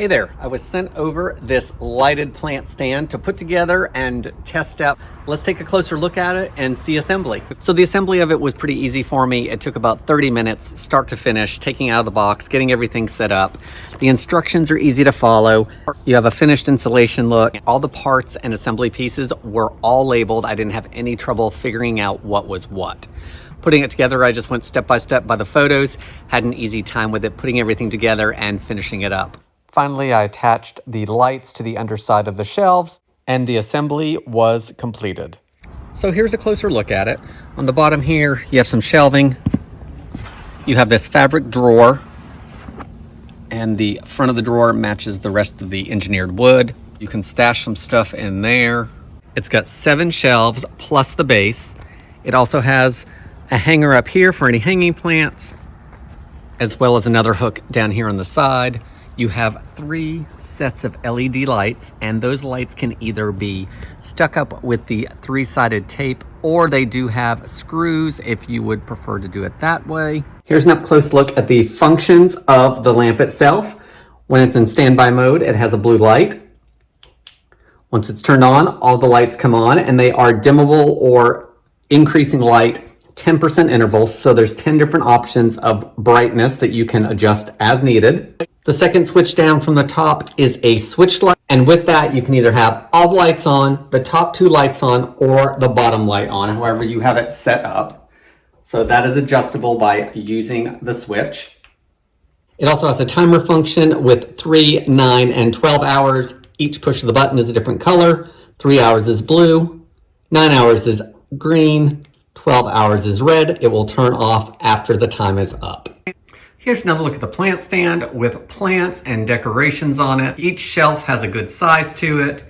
Hey there, I was sent over this lighted plant stand to put together and test out. Let's take a closer look at it and see assembly. So the assembly of it was pretty easy for me. It took about 30 minutes, start to finish, taking out of the box, getting everything set up. The instructions are easy to follow. You have a finished installation look. All the parts and assembly pieces were all labeled. I didn't have any trouble figuring out what was what. Putting it together, I just went step by step by the photos, had an easy time with it, putting everything together and finishing it up. Finally, I attached the lights to the underside of the shelves, and the assembly was completed. So here's a closer look at it. On the bottom here, you have some shelving. You have this fabric drawer, and the front of the drawer matches the rest of the engineered wood. You can stash some stuff in there. It's got 7 shelves plus the base. It also has a hanger up here for any hanging plants, as well as another hook down here on the side. You have 3 sets of LED lights, and those lights can either be stuck up with the 3-sided tape, or they do have screws if you would prefer to do it that way. Here's an up-close look at the functions of the lamp itself. When it's in standby mode, it has a blue light. Once it's turned on, all the lights come on, and they are dimmable or increasing light 10% intervals, so there's 10 different options of brightness that you can adjust as needed. The second switch down from the top is a switch light, and with that you can either have all the lights on, the top 2 lights on, or the bottom light on, however you have it set up. So that is adjustable by using the switch. It also has a timer function with 3, 9, and 12 hours. Each push of the button is a different color. 3 hours is blue, 9 hours is green, 12 hours is red. It will turn off after the time is up. Here's another look at the plant stand with plants and decorations on it. Each shelf has a good size to it.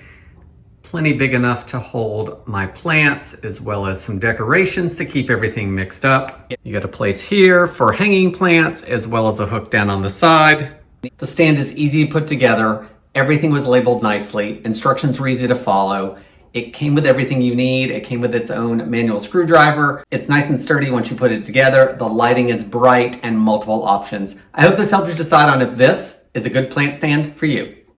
Plenty big enough to hold my plants, as well as some decorations to keep everything mixed up. You got a place here for hanging plants, as well as a hook down on the side. The stand is easy to put together. Everything was labeled nicely. Instructions were easy to follow. It came with everything you need. It came with its own manual screwdriver. It's nice and sturdy once you put it together. The lighting is bright and multiple options. I hope this helped you decide on if this is a good plant stand for you.